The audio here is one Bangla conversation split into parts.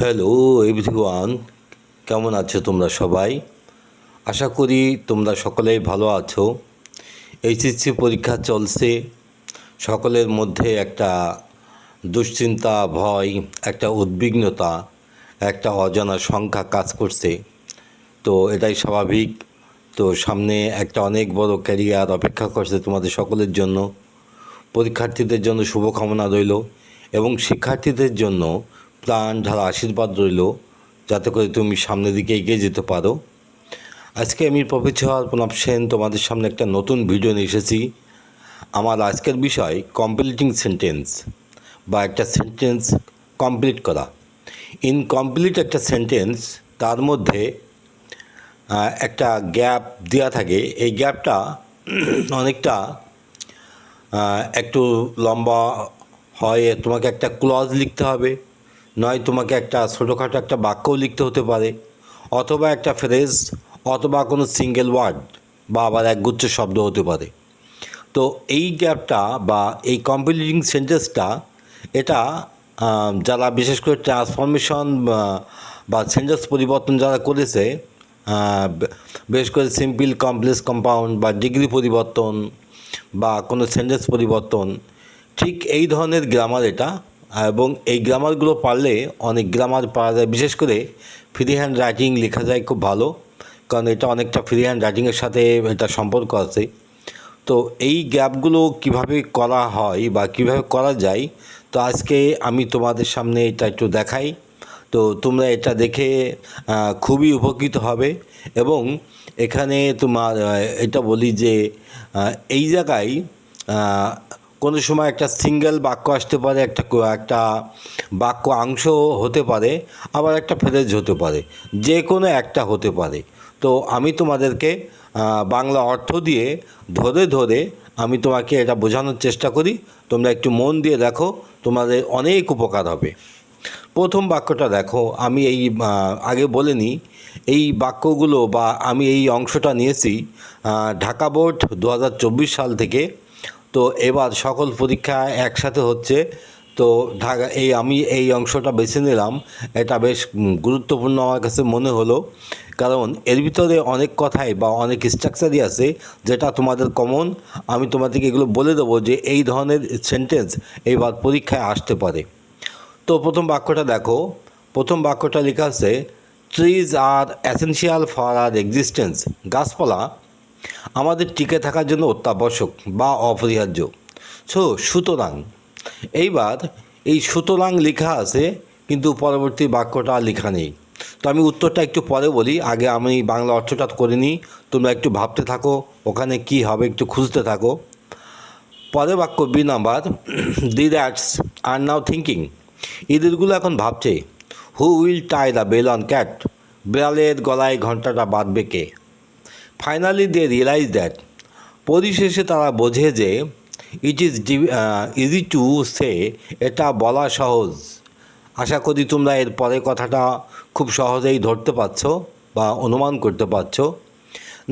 হ্যালো এভরিওয়ান, কেমন আছো তোমরা সবাই? আশা করি তোমরা সকলেই ভালো আছো। এইচএসসি পরীক্ষা চলছে, সকলের মধ্যে একটা দুশ্চিন্তা, ভয়, একটা উদ্বিগ্নতা, একটা অজানা সংখ্যা কাজ করছে। তো এটাই স্বাভাবিক। তো সামনে একটা অনেক বড় ক্যারিয়ার অপেক্ষা করছে তোমাদের সকলের জন্য। পরীক্ষার্থীদের জন্য শুভকামনা রইল এবং শিক্ষার্থীদের জন্য প্রাণ ঢালা আশীর্বাদ রইল, যাতে করে তুমি সামনের দিকে এগিয়ে যেতে পারো। আজকে আমি প্রফেসর প্রণব সেন তোমাদের সামনে একটা নতুন ভিডিও নিয়ে এসেছি। আমার আজকের বিষয় কমপ্লিটিং সেন্টেন্স, বা একটা সেন্টেন্স কমপ্লিট করা। ইনকমপ্লিট একটা সেন্টেন্স, তার মধ্যে একটা গ্যাপ দেওয়া থাকে। এই গ্যাপটা অনেকটা একটু লম্বা হয়। তোমাকে একটা ক্লজ লিখতে হবে, নয় তোমাকে একটা ছোটোখাটো একটা বাক্যও লিখতে হতে পারে, অথবা একটা ফ্রেজ, অথবা কোনো সিঙ্গেল ওয়ার্ড, বা আবার একগুচ্ছ শব্দ হতে পারে। তো এই গ্যাপটা বা এই কমপ্লিটিং সেন্টেন্সটা, এটা যারা বিশেষ করে ট্রান্সফরমেশন বা সেন্টেন্স পরিবর্তন যারা করেছে, বিশেষ করে সিম্পল, কমপ্লেক্স, কম্পাউন্ড বা ডিগ্রি পরিবর্তন বা কোনো সেন্টেন্স পরিবর্তন, ঠিক এই ধরনের গ্রামার এটা। এবং এই গ্রামারগুলো পারলে অনেক গ্রামার পাওয়া যায়। বিশেষ করে ফ্রি হ্যান্ড রাইটিং লেখা যায় খুব ভালো, কারণ এটা অনেকটা ফ্রি হ্যান্ড রাইটিংয়ের সাথে এটা সম্পর্ক আছে। তো এই গ্যাপগুলো কিভাবে করা হয় বা কিভাবে করা যায়, তো আজকে আমি তোমাদের সামনে এটা একটু দেখাই। তো তোমরা এটা দেখে খুবই উপকৃত হবে। এবং এখানে তোমার এটা বলি যে এই জায়গায় কোনো সময় একটা সিঙ্গেল বাক্য আসতে পারে, একটা বাক্য অংশ হতে পারে, আবার একটা ফ্রেজ হতে পারে, যে কোনো একটা হতে পারে। তো আমি তোমাদেরকে বাংলা অর্থ দিয়ে ধরে ধরে আমি তোমাকে এটা বোঝানোর চেষ্টা করি। তোমরা একটু মন দিয়ে দেখো, তোমাদের অনেক উপকার হবে। প্রথম বাক্যটা দেখো। আমি এই আগে বলে নিই, এই বাক্যগুলো বা আমি এই অংশটা নিয়েছি ঢাকা বোর্ড 2024 সাল থেকে। তো এবার সকল পরীক্ষা একসাথে হচ্ছে। তো আমি এই অংশটা বেছে নিলাম। এটা বেশ গুরুত্বপূর্ণ আমার কাছে মনে হলো, কারণ এর ভিতরে অনেক কথাই বা অনেক স্ট্রাকচারই আছে যেটা তোমাদের কমন। আমি তোমাদেরকে এগুলো বলে দেবো যে এই ধরনের সেন্টেন্স এইবার পরীক্ষায় আসতে পারে। তো প্রথম বাক্যটা দেখো। প্রথম বাক্যটা লেখা আছে, trees are essential for our existence. গাছপালা আমাদের টিকে থাকার জন্য অত্যাবশ্যক বা অপরিহার্য। সুতরাং, এইবার এই সুতরাং লেখা আছে, কিন্তু পরবর্তী বাক্যটা লেখা নেই। তো আমি উত্তরটা একটু পরে বলি, আগে আমি বাংলা অর্থটা করে নিই। তোমরা একটু ভাবতে থাকো ওখানে কি হবে, একটু খুঁজতে থাকো। পরের বাক্য B number, the rats are now thinking. ইঁদুরগুলো এখন ভাবছে, who will tie the bell on cat. বিড়ালের গলায় ঘন্টাটা বাঁধবে কে। Finally they realise that. পরিশেষে তারা বোঝে যে it is easy to say, এটা বলা সহজ। আশা করি তোমরা এর পরের কথাটা খুব সহজেই ধরতে পারছো বা অনুমান করতে পারছো।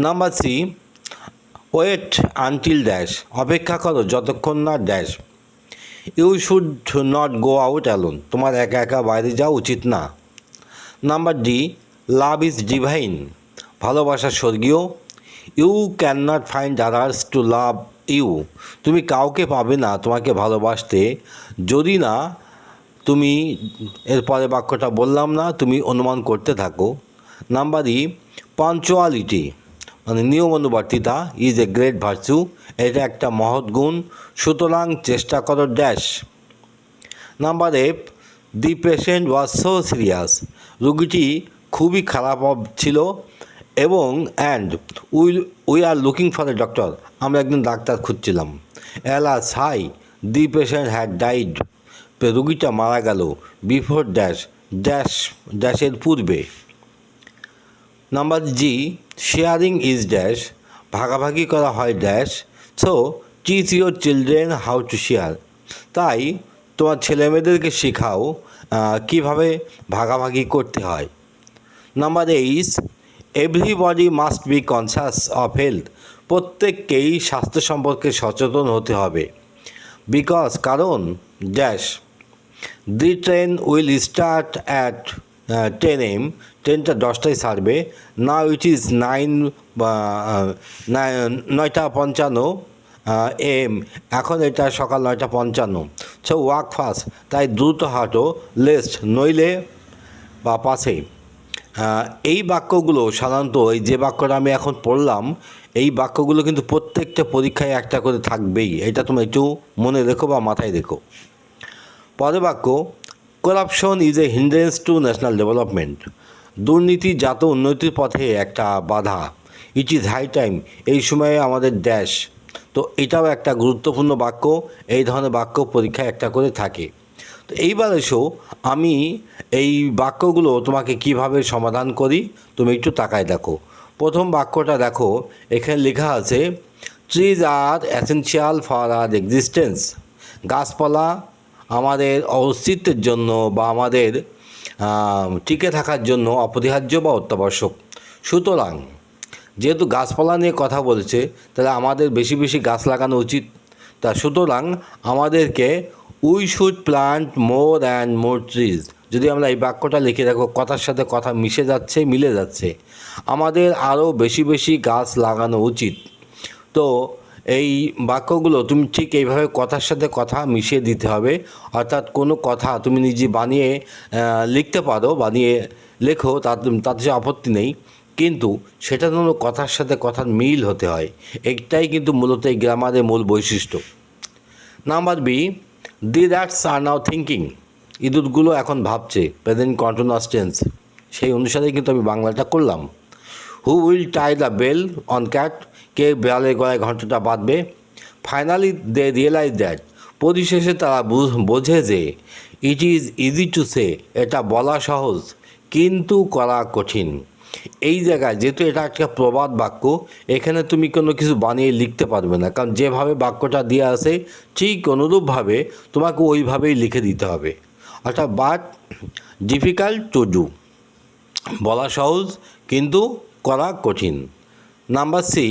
Number C, wait until dash. অপেক্ষা করো যতক্ষণ না ড্যাশ। You should not go out alone. তোমার একা একা বাইরে যাওয়া উচিত না। Number D, love is divine. ভালোবাসা স্বর্গীয়। You can not find others to love you. তুমি কাউকে পাবে না তোমাকে ভালোবাসতে, যদি না তুমি, এরপরে বাক্যটা বললাম না, তুমি অনুমান করতে থাকো। নাম্বার ই, পাঞ্চুয়ালিটি মানে নিয়মানুবর্তিতা ইজ এ গ্রেট ভার্চু। এটা একটা মহৎ গুণ। সুতরাং চেষ্টা করো dash. Number F, the patient was so serious. রুগীটি খুবই খারাপ ছিল এবং and we are looking for a doctor. আমরা একজন ডাক্তার খুঁজছিলাম। Alas hi, the patient had died. রুগীটা মারা গেল। বিফোর ড্যাশ, ড্যাশ ড্যাশের পূর্বে। Number G, sharing is dash. ভাগাভাগি করা হয় dash. So teach your children how to share. তাই তোমার ছেলেমেয়েদেরকে শেখাও কীভাবে ভাগাভাগি করতে হয়। Number eight, everybody must be conscious of health. প্রত্যেককেই স্বাস্থ্য সম্পর্কে সচেতন হতে হবে। বিকজ কারণ dash, the train will start at 10 AM, ট্রেনটা 10টায় ছাড়বে। নাও ইট ইজ 9:55 AM, এখন এটা সকাল 9:55। সো ওয়াক ফাস্ট, তাই দ্রুত হাঁটো। লেস্ট, নইলে বা পাশে। এই বাক্যগুলো সাধারণত এই যে বাক্যটা আমি এখন পড়লাম, এই বাক্যগুলো কিন্তু প্রত্যেকটা পরীক্ষায় একটা করে থাকবেই। এটা তুমি একটু মনে রেখো বা মাথায় রেখো। পরের বাক্য, corruption is a hindrance two national development. দুর্নীতি জাত উন্নতির পথে একটা বাধা। ইট ইজ হাই টাইম, এই সময়ে আমাদের ড্যাশ। তো এটাও একটা গুরুত্বপূর্ণ বাক্য। এই ধরনের বাক্য পরীক্ষায় একটা করে থাকে। তো এইবার এসো, আমি এই বাক্যগুলো তোমাকে কিভাবে সমাধান করি তুমি একটু তাকায় দেখো। প্রথম বাক্যটা দেখো, এখানে লেখা আছে trees are essential for our existence. গাছপালা আমাদের অস্তিত্বের জন্য বা আমাদের টিকে থাকার জন্য অপরিহার্য বা অত্যাবশ্যক। সুতরাং যেহেতু গাছপালা নিয়ে কথা বলছে, তাহলে আমাদের বেশি বেশি গাছ লাগানো উচিত। তা সুতরাং আমাদেরকে we should plant more and more trees. যদি আমরা এই বাক্যটা লিখে দেখো, কথার সাথে কথা মিশে যাচ্ছে, মিলে যাচ্ছে। আমাদের আরও বেশি বেশি গাছ লাগানো উচিত। তো এই বাক্যগুলো তুমি ঠিক এইভাবে কথার সাথে কথা মিশিয়ে দিতে হবে। অর্থাৎ কোনো কথা তুমি নিজে বানিয়ে লিখতে পারো, বানিয়ে লেখো, তাতে আপত্তি নেই, কিন্তু সেটা যেন কথার সাথে কথার মিল হতে হয়। এটাই কিন্তু মূলত এই গ্রামারের মূল বৈশিষ্ট্য। Number B, the rats are now thinking. ইঁদুরগুলো এখন ভাবছে, প্রেজেন্ট কন্টিনিউয়াস টেন্স, সেই অনুসারেই কিন্তু আমি বাংলাটা করলাম। Who will tie the bell on cat. কে বেড়ালের গলায় ঘন্টাটা বাঁধবে। Finally they realise that. পরিশেষে তারা বোঝে যে it is easy to say, এটা বলা সহজ কিন্তু করা কঠিন। এই জায়গায় যেহেতু এটা একটা প্রবাদ বাক্য, এখানে তুমি কোনো কিছু বানিয়ে লিখতে পারবে না, কারণ যেভাবে বাক্যটা দিয়ে আছে ঠিক অনুরূপভাবে তোমাকে ওইভাবেই লিখে দিতে হবে। অর্থাৎ বাট ডিফিকাল্ট টু ডু, বলা সহজ কিন্তু করা কঠিন। নাম্বার সি,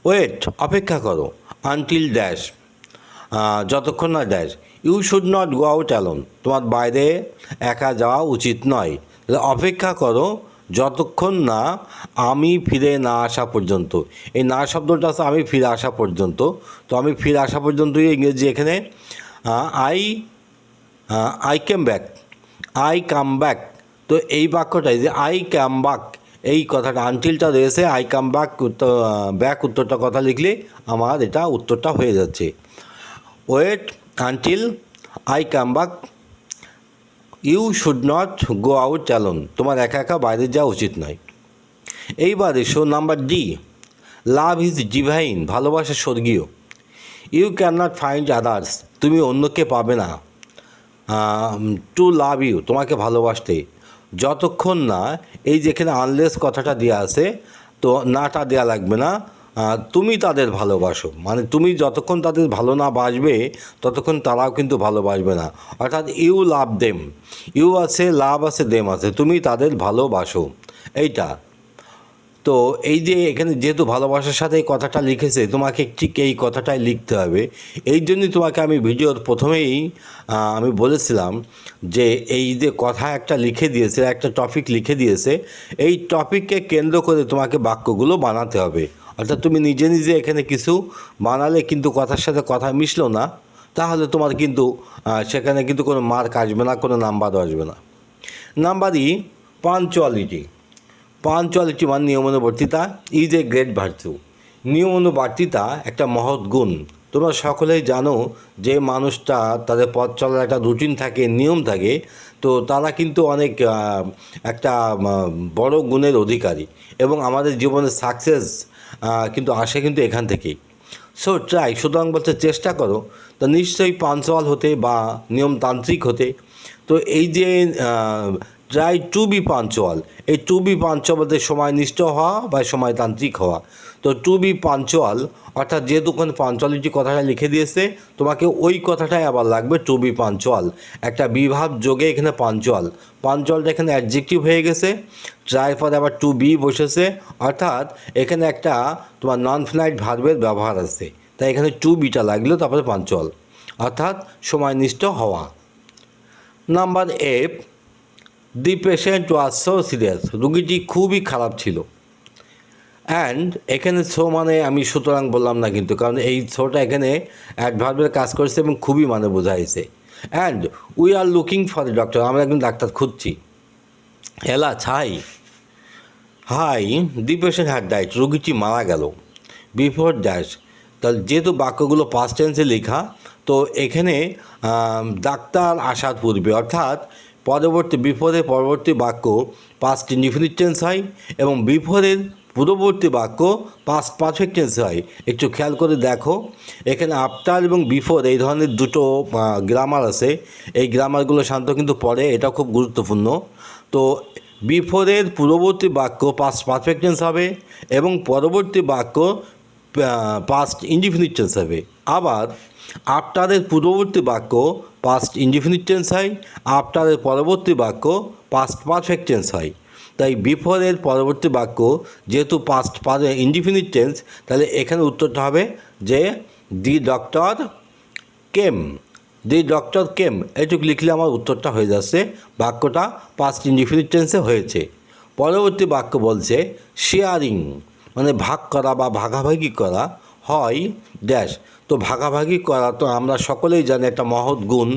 ওয়েট, অপেক্ষা করো। আনটিল ড্যাশ, যতক্ষণ না ড্যাশ। You should not go out alone, তোমার বাইরে একা যাওয়া উচিত নয়। অপেক্ষা করো যতক্ষণ না আমি ফিরে না আসা পর্যন্ত। এই না শব্দটা আছে আমি ফিরে আসা পর্যন্ত। তো আমি ফিরে আসা পর্যন্তই ইংরেজি এখানে I I came back, I come back. তো এই বাক্যটাই যে আই কাম ব্যাক, এই কথাটা আনটিলটা রয়েছে, আই কাম ব্যাক ব্যাক উত্তরটা কথা লিখলে আমার এটা উত্তরটা হয়ে যাচ্ছে। Wait until I come back, you should not go out alone, তোমার একা একা বাইরে যাওয়া উচিত নয়। এইবার এসো number D, love is divine, ভালোবাসা স্বর্গীয়। You can not find others, তুমি অন্যকে পাবে না টু লাভ ইউ, তোমাকে ভালোবাসতে, যতক্ষণ না, এই যেখানে আনলেস কথাটা দেওয়া আছে, তো নাটা দেওয়া লাগবে না, তুমি তাদের ভালোবাসো, মানে তুমি যতক্ষণ তাদের ভালো না বাসবে ততক্ষণ তারাও কিন্তু ভালোবাসবে না। অর্থাৎ ইউ লাভ দেম, ইউ আছে, লাভ আছে, দেম আছে, তুমি তাদের ভালোবাসো, এইটা। তো এই যে এখানে যেহেতু ভালোবাসার সাথে এই কথাটা লিখেছে, তোমাকে ঠিক এই কথাটাই লিখতে হবে। এই জন্যই তোমাকে আমি ভিডিওর প্রথমেই আমি বলেছিলাম যে এই যে কথা একটা লিখে দিয়েছে, একটা টপিক লিখে দিয়েছে, এই টপিককে কেন্দ্র করে তোমাকে বাক্যগুলো বানাতে হবে। অর্থাৎ তুমি নিজে নিজে এখানে কিছু বানালে কিন্তু কথার সাথে কথা মিশলো না, তাহলে তোমার কিন্তু সেখানে কিন্তু কোনো মার্ক আসবে না, কোনো নাম্বারও আসবে না। নাম্বারই পাঞ্চুয়ালিটি। পাঞ্চুয়ালিটি মানে নিয়মানুবর্তিতা, ইজ এ গ্রেট ভার্চু। নিয়মানুবর্তিতা একটা মহৎ গুণ। তোমরা সকলেই জানো যে মানুষটা তাদের পথ চলার একটা রুটিন থাকে, নিয়ম থাকে, তো তারা কিন্তু অনেক একটা বড় গুণের অধিকারী, এবং আমাদের জীবনের সাকসেস কিন্তু আসে কিন্তু এখান থেকেই। সো ট্রাই, সুতরাং বলতে চেষ্টা করো, তো নিশ্চয়ই পাঞ্চুয়াল হতে বা নিয়মতান্ত্রিক হতে। তো এই যে ট্রাই টু বি পাঞ্চুয়াল, এই টু বি পাঞ্চুয়াল বলতে সময়নিষ্ঠ হওয়া বা সময়তান্ত্রিক হওয়া। তো টু বি পাঞ্চুয়াল অর্থাৎ যেহেতু ওখানে পাঞ্চুয়ালিটি কথাটা লিখে দিয়েছে, তোমাকে ওই কথাটাই আবার লাগবে, টু বি পাঞ্চুয়াল। একটা বিভাব যোগে এখানে পাঞ্চুয়াল, পাঞ্চুয়ালটা এখানে অ্যাডজেক্টিভ হয়ে গেছে, ট্রাই পরে আবার টু বি বসেছে, অর্থাৎ এখানে একটা তোমার নন ফিনাইট ভার্বের ব্যবহার আছে, তাই এখানে টু বিটা লাগলো, তারপরে পাঞ্চুয়াল অর্থাৎ সময়নিষ্ঠ হওয়া। Number A, the patient was so serious, রুগীটি খুবই খারাপ ছিল। অ্যান্ড এখানে সো মানে আমি সুতরাং বললাম না কিন্তু, কারণ এই সোটা এখানে অ্যাডভার্বের কাজ করছে এবং খুবই মানে বোঝাইছে। And we are looking for a doctor, আমরা একজন ডাক্তার খুঁজছি। হেলা ছাই, হাই দি পেশেন্ট হ্যাড ডাইট, রুগীটি মারা গেল। বিফোর ড্যাশ, তাহলে যেহেতু বাক্যগুলো পাস্ট টেন্সে লেখা, তো এখানে ডাক্তার আসার পূর্বে, অর্থাৎ বিফোরের পরবর্তী বাক্য পাস্ট ইনডিফিনিট টেন্স হয় এবং বিফোরের পূর্ববর্তী বাক্য পাস্ট পারফেক্ট টেন্স হয়। একটু খেয়াল করে দেখো, এখানে আফটার এবং বিফোর এই ধরনের দুটো গ্রামার আছে। এই গ্রামারগুলো শান্ত কিন্তু পড়ে, এটা খুব গুরুত্বপূর্ণ। তো বিফোরের পূর্ববর্তী বাক্য পাস্ট পারফেক্ট টেন্স হবে এবং পরবর্তী বাক্য পাস্ট ইনডিফিনিট টেন্স হবে। আবার আফটারের পূর্ববর্তী বাক্য পাস্ট ইনডিফিনিট টেন্স হয়, আফটারের পরবর্তী বাক্য পাস্ট পারফেক্ট টেন্স হয়। তাই বিফোরের পরবর্তী বাক্য যেহেতু পাস্ট ইনডিফিনিট টেন্স, তাহলে এখানে উত্তরটা হবে যে the doctor came, the doctor came, এটুকু লিখলে আমার উত্তরটা হয়ে যাচ্ছে, বাক্যটা পাস্ট ইনডিফিনিট টেন্সে হয়েছে। পরবর্তী বাক্য বলছে শেয়ারিং, মানে ভাগ করা বা ভাগাভাগি করা হয় ড্যাশ। তো ভাগাভাগি করা তো আমরা সকলেই জানি একটা মহৎ গুণ,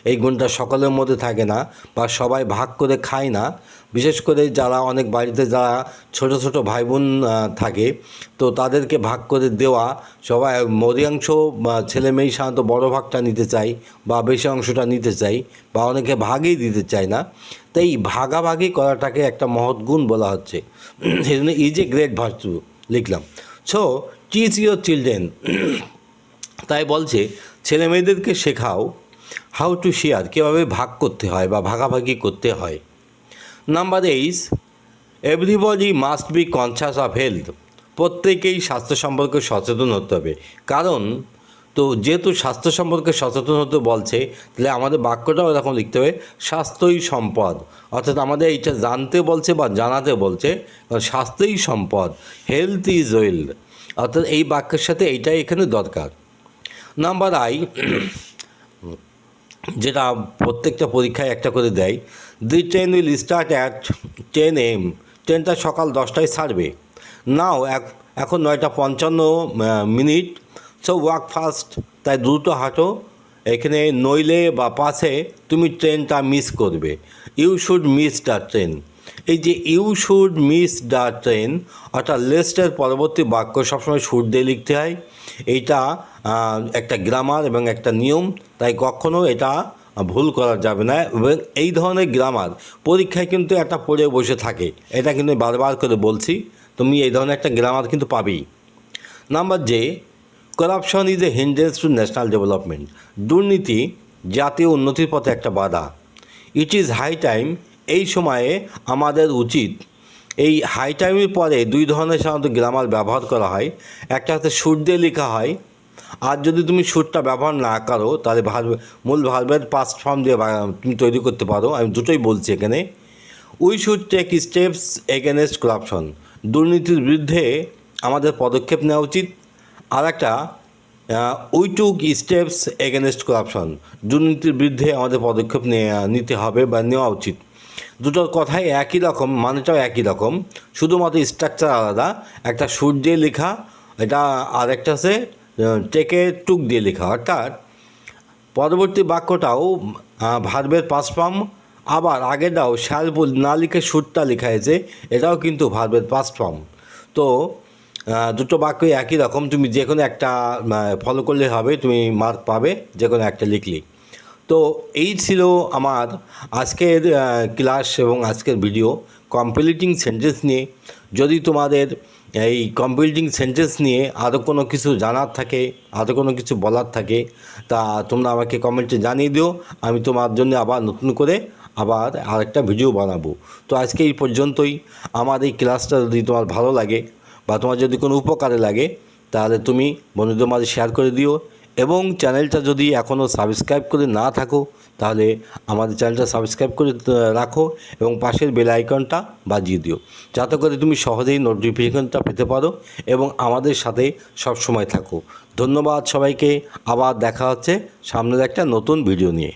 এই গুণটা সকলের মধ্যে থাকে না বা সবাই ভাগ করে খায় না। বিশেষ করে যারা অনেক বাড়িতে যারা ছোট ছোট ভাই বোন থাকে, তো তাদেরকে ভাগ করে দেওয়া, সবাই অধিকাংশ ছেলে মেয়েই সাধারণত বড় ভাগটা নিতে চাই বা বেশি অংশটা নিতে চাই বা অনেকে ভাগই দিতে চায় না। তাই ভাগাভাগি করাটাকে একটা মহৎ গুণ বলা হচ্ছে, সেই জন্য ইজ এ গ্রেট ভার্চু লিখলাম। সো টিচ ইউর চিলড্রেন, তাই বলছে ছেলে মেয়েদেরকে শেখাও হাউ টু শেয়ার, কীভাবে ভাগ করতে হয় বা ভাগাভাগি করতে হয়। Number 8, everybody must be conscious of health, প্রত্যেকেই স্বাস্থ্য সম্পর্কে সচেতন হতে হবে। কারণ তো যেহেতু স্বাস্থ্য সম্পর্কে সচেতন হতে বলছে, তাহলে আমাদের বাক্যটাও এরকম লিখতে হবে স্বাস্থ্যই সম্পদ, অর্থাৎ আমাদের এইটা জানতে বলছে বা জানাতে বলছে, স্বাস্থ্যই সম্পদ, হেলথ ইজ ওয়েলথ, অর্থাৎ এই বাক্যের সাথে এইটাই এখানে দরকার। নাম্বার আই, যেটা প্রত্যেকটা পরীক্ষায় একটা করে দেয়, the train will start at 10 AM, ট্রেনটা সকাল 10টায় ছাড়বে। নাও এখন 9:55, সো ওয়াক ফাস্ট, তাই দ্রুত হাঁটো, এখানে নইলে বা পাশে তুমি ট্রেনটা মিস করবে। You should miss the train, এই যে you should miss the train, অর্থাৎ লেস্টের পরবর্তী বাক্য সবসময় শুড দিয়ে লিখতে হয়। এইটা একটা গ্রামার এবং একটা নিয়ম, তাই কখনও এটা ভুল করা যাবে না। এবং এই ধরনের গ্রামার পরীক্ষায় কিন্তু একটা পড়ে বসে থাকে, এটা কিন্তু বারবার করে বলছি, তুমি এই ধরনের একটা গ্রামার কিন্তু পাবেই। Number J, corruption is a hindrance two national development, দুর্নীতি জাতীয় উন্নতির পথে একটা বাধা। ইট ইজ হাই টাইম, এই সময়ে আমাদের উচিত। এই হাই টাইমের পরে দুই ধরনের সাধারণত গ্রামার ব্যবহার করা হয়, একটা হচ্ছে সুর দিয়ে লেখা হয়, আর যদি তুমি সুরটা ব্যবহার না করো তাহলে মূল ভার্বের পাস্ট ফর্ম দিয়ে তুমি তৈরি করতে পারো। আমি দুটোই বলছি এখানে। We should take steps against corruption, দুর্নীতির বিরুদ্ধে আমাদের পদক্ষেপ নেওয়া উচিত। আর একটা we took steps against corruption, দুর্নীতির বিরুদ্ধে আমাদের পদক্ষেপ নিতে হবে বা নেওয়া উচিত। দুটোর কথাই একই রকম, মানেটাও একই রকম, শুধুমাত্র স্ট্রাকচার আলাদা। একটা সুর দিয়ে লেখা, এটা আর একটা আছে টেকে টুক দিয়ে লেখা, অর্থাৎ পরবর্তী বাক্যটাও ভার্বের পাস্ট ফর্ম, আবার আগেরটাও শ্যাল না লিখে সুরটা লেখা হয়েছে, এটাও কিন্তু ভার্বের পাস্ট ফর্ম। তো দুটো বাক্যই একই রকম, তুমি যে কোনো একটা ফলো করলে হবে, তুমি মার্ক পাবে যে কোনো একটা লিখলে। তো এই ছিল আমার আজকের ক্লাস এবং আজকের ভিডিও কমপ্লিটিং সেন্টেন্স নিয়ে। যদি তোমাদের এই কমপ্লিটিং সেন্টেন্স নিয়ে আরও কোনো কিছু জানার থাকে, আরও কোনো কিছু বলার থাকে, তা তোমরা আমাকে কমেন্টে জানিয়ে দিও। আমি তোমার জন্য আবার নতুন করে আবার আরেকটা ভিডিও বানাবো। তো আজকে এই পর্যন্তই। আমার এই ক্লাসটা যদি তোমার ভালো লাগে বা তোমার যদি কোনো উপকারে লাগে, তাহলে তুমি বন্ধুদের মাঝে শেয়ার করে দিও। এবং চ্যানেলটা যদি এখনও সাবস্ক্রাইব করে না থাকো, তাহলে আমাদের চ্যানেলটা সাবস্ক্রাইব করে রাখো এবং পাশের বেল আইকনটা বাজিয়ে দিও, যাতে করে তুমি সহজেই নোটিফিকেশনটা পেতে পারো এবং আমাদের সাথে সব সময় থাকো। ধন্যবাদ সবাইকে, আবার দেখা হচ্ছে সামনের একটা নতুন ভিডিও নিয়ে।